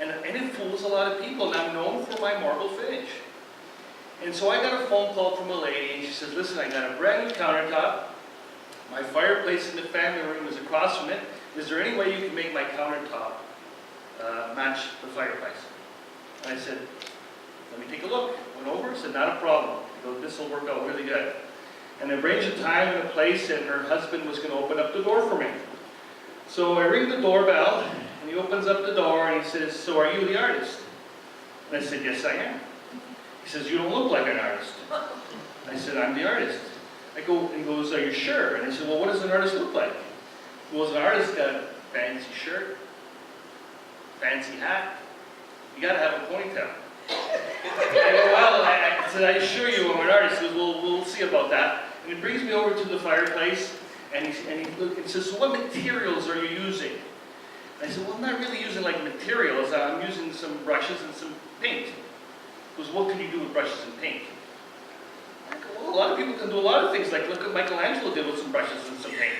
And it fools a lot of people, and I'm known for my marble finish. And so I got a phone call from a lady, and she says, listen, I got a brand new countertop. My fireplace in the family room is across from it. Is there any way you can make my countertop match the fireplace? And I said, let me take a look. Went over, said, not a problem. I go, this will work out really good. And I arranged a time and a place, and her husband was going to open up the door for me. So I ring the doorbell, and he opens up the door, and he says, so are you the artist? And I said, yes, I am. He says, you don't look like an artist. I said, I'm the artist. I go, and he goes, are you sure? And I said, well, what does an artist look like? He goes, an artist got a fancy shirt, fancy hat. You got to have a ponytail. I go, well, I said, I assure you I'm an artist. He goes, well, we'll see about that. And he brings me over to the fireplace, and he says, so what materials are you using? And I said, well, I'm not really using like materials. I'm using some brushes and some paint. He goes, what can you do with brushes and paint? I go, well, a lot of people can do a lot of things, like look what Michelangelo did with some brushes and some paint.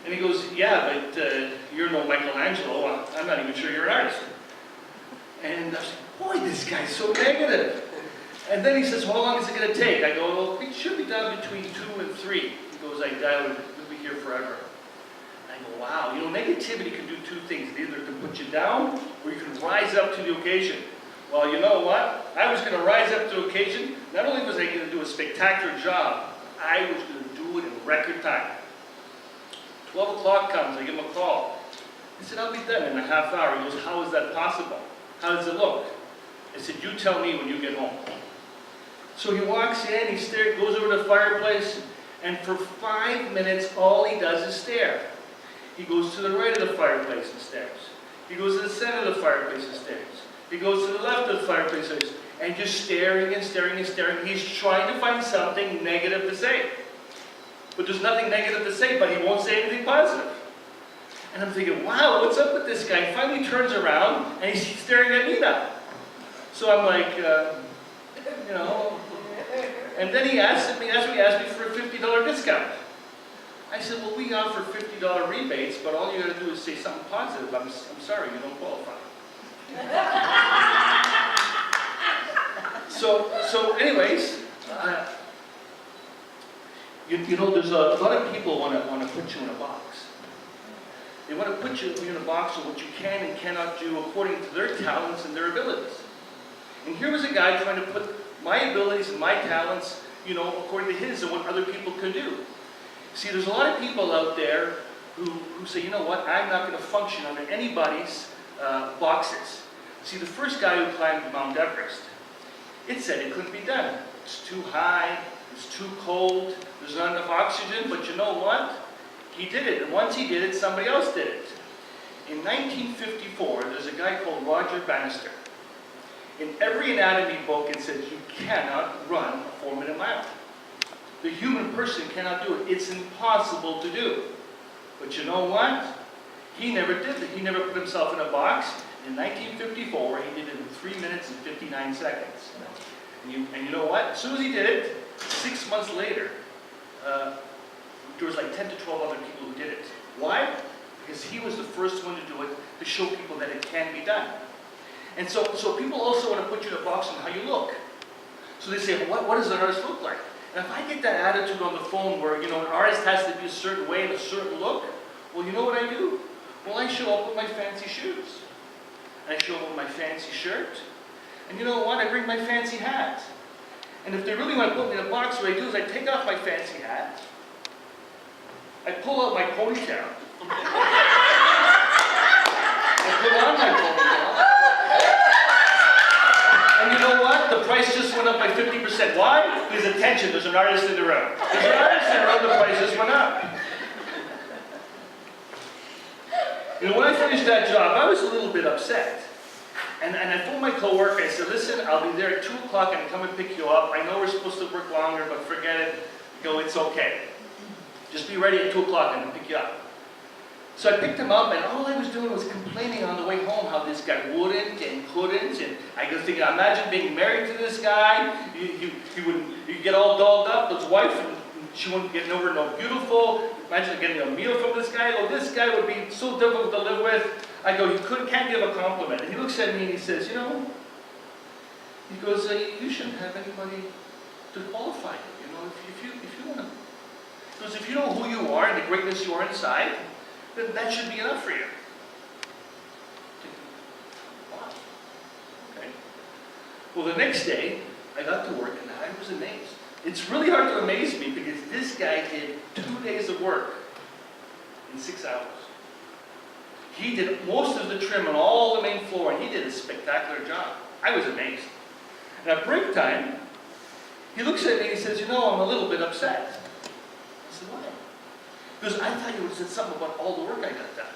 And he goes, yeah, but you're no Michelangelo. I'm not even sure you're an artist. And I was like, boy, this guy's so negative. And then he says, well, how long is it going to take? I go, well, it should be done between 2 and 3. He goes, I doubt it. We'll be here forever. I go, wow, you know, negativity can do two things. It either can put you down, or you can rise up to the occasion. Well, you know what? I was going to rise up to the occasion. Not only was I going to do a spectacular job, I was going to do it in record time. 12 o'clock comes, I give him a call. I said, I'll be done in a half hour. He goes, how is that possible? How does it look? I said, you tell me when you get home. So he walks in, he goes over to the fireplace, and for 5 minutes, all he does is stare. He goes to the right of the fireplace and stares. He goes to the center of the fireplace and stares. He goes to the left of the fireplace and just staring and staring and staring. He's trying to find something negative to say. But there's nothing negative to say, but he won't say anything positive. And I'm thinking, wow, what's up with this guy? He finally turns around, and he's staring at me now. So I'm like, you know. And then he asked me for a $50 discount. I said, well, we offer $50 rebates, but all you got to do is say something positive. I'm sorry, you don't qualify. So anyways, you know, there's a lot of people want to put you in a box. They want to put you in a box of what you can and cannot do according to their talents and their abilities. And here was a guy trying to put my abilities and my talents, you know, according to his and what other people could do. See, there's a lot of people out there who say, you know what, I'm not going to function under anybody's boxes. See, the first guy who climbed Mount Everest, it said it couldn't be done. It's too high, it's too cold, there's not enough oxygen, but you know what? He did it, and once he did it, somebody else did it. In 1954, there's a guy called Roger Bannister. In every anatomy book, it says you cannot run a 4-minute mile. The human person cannot do it. It's impossible to do. But you know what? He never did it. He never put himself in a box. In 1954, he did it in 3 minutes and 59 seconds. And you know what? As soon as he did it, 6 months later, there was like 10 to 12 other people who did it. Why? Because he was the first one to do it, to show people that it can be done. And so people also want to put you in a box on how you look. So they say, well, what does an artist look like? And if I get that attitude on the phone where, you know, an artist has to be a certain way and a certain look, well, you know what I do? Well, I show up with my fancy shoes. I show up with my fancy shirt. And you know what? I bring my fancy hat. And if they really want to put me in a box, what I do is I take off my fancy hat. I pull out my ponytail. I put on my ponytail. And you know what? The price just went up by 50%. Why? Because attention, there's an artist in the room. There's an artist in the room, the price just went up. You know, when I finished that job, I was a little bit upset. And I told my coworker, I said, listen, I'll be there at 2 o'clock and come and pick you up. I know we're supposed to work longer, but forget it. Go, it's okay. Just be ready at 2 o'clock and I'll pick you up. So I picked him up, and all I was doing was complaining on the way home how this guy wouldn't and couldn't. And I was thinking, imagine being married to this guy. He'd get all dolled up with his wife, and she wouldn't get over no beautiful. imagine getting a meal from this guy. Oh, this guy would be so difficult to live with. I go, can't give a compliment. And he looks at me and he says, you know, he goes, you shouldn't have anybody to qualify you. You know, if you want to, because if you know who you are and the greatness you are inside, then that should be enough for you. Wow. Okay. Well, the next day, I got to work and I was amazed. It's really hard to amaze me because this guy did 2 days of work in 6 hours. He did most of the trim on all the main floor, and he did a spectacular job. I was amazed. And at break time, he looks at me and he says, you know, I'm a little bit upset. I said, why? Because I thought you would have said something about all the work I got done.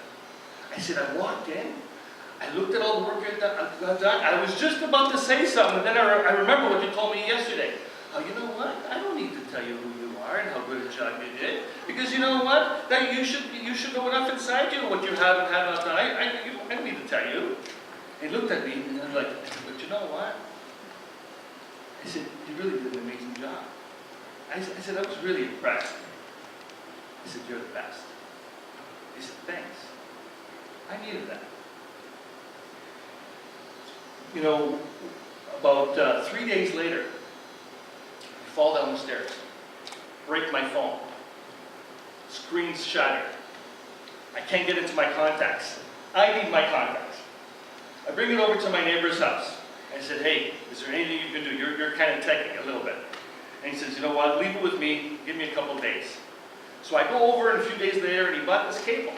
I said, I walked in, I looked at all the work I got done, I was just about to say something, and then I remember what you told me yesterday. Oh, you know what? I don't need to tell you who you are and how good a job you did. Because you know what? That you should know enough inside you what you have and have not done. I don't need to tell you. And he looked at me and I'm like, but you know what? I said, you really did an amazing job. I said, I was really impressed. He said, you're the best. He said, thanks. I needed that. You know, about 3 days later, I fall down the stairs, break my phone, screen's shattered. I can't get into my contacts. I need my contacts. I bring it over to my neighbor's house. I said, hey, is there anything you can do? You're kind of teching a little bit. And he says, you know what, leave it with me, give me a couple of days. So I go over, and a few days later, and he bought this cable.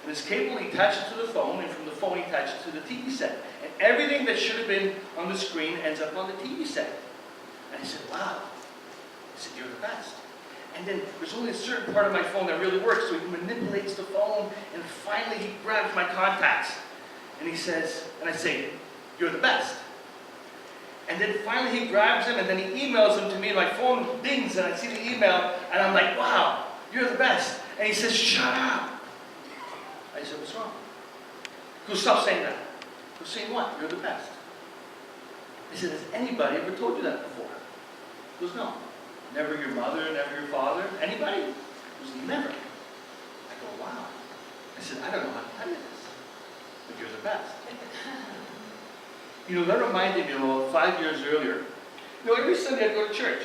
And this cable, he attached it to the phone, and from the phone, he attached it to the TV set. And everything that should have been on the screen ends up on the TV set. And I said, wow. I said, you're the best. And then there's only a certain part of my phone that really works, so he manipulates the phone, and finally he grabs my contacts. And he says, and I say, you're the best. And then finally he grabs them, and then he emails them to me, and my phone dings, and I see the email, and I'm like, wow, you're the best. And he says, shut up. I said, what's wrong? He goes, stop saying that. I was saying what? You're the best. I said, has anybody ever told you that before? He goes, no. Never your mother, never your father, anybody? He goes, never. I go, wow. I said, I don't know how to tell you this, but you're the best. You know, that reminded me of about 5 years earlier. You know, every Sunday I'd go to church.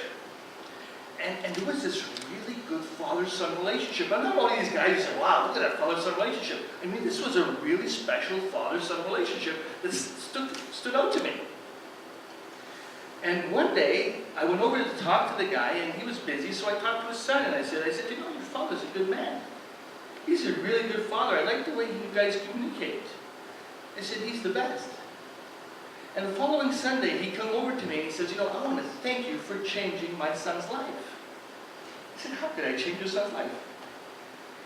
And there was this really good father-son relationship. And not only these guys say, wow, look at that father-son relationship. I mean, this was a really special father-son relationship that stood out to me. And one day, I went over to talk to the guy, and he was busy, so I talked to his son, and I said, you know, your father's a good man. He's a really good father. I like the way you guys communicate. I said, he's the best. And the following Sunday, he came over to me and he says, you know, I want to thank you for changing my son's life. I said, how could I change your son's life?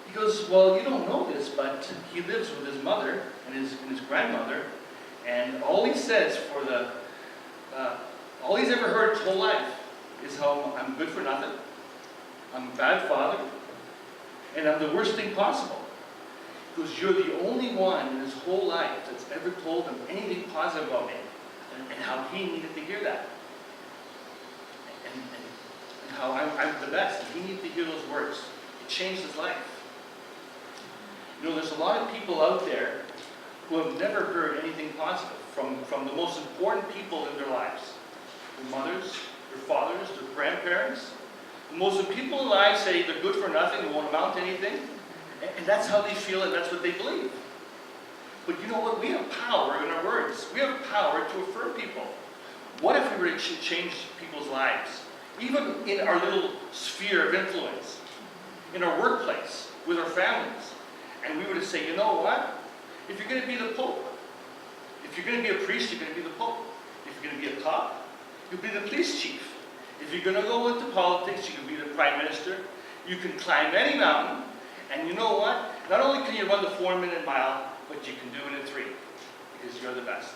He goes, well, you don't know this, but he lives with his mother and his grandmother, and all he says for the, all he's ever heard his whole life is how I'm good for nothing, I'm a bad father, and I'm the worst thing possible. Because you're the only one in his whole life that's ever told him anything positive about me, and how he needed to hear that. And how I'm the best, and he needed to hear those words. It changed his life. You know, there's a lot of people out there who have never heard anything positive from the most important people in their lives. Their mothers, their fathers, their grandparents. The most of people in life say they're good for nothing, won't amount to anything. And that's how they feel, and that's what they believe. But you know what? We have power in our words. We have power to affirm people. What if we were to change people's lives? Even in our little sphere of influence, in our workplace, with our families. And we were to say, you know what? If you're going to be the Pope, if you're going to be a priest, you're going to be the Pope. If you're going to be a cop, you'll be the police chief. If you're going to go into politics, you can be the prime minister. You can climb any mountain. And you know what? Not only can you run the 4-minute mile, but you can do it in 3, because you're the best.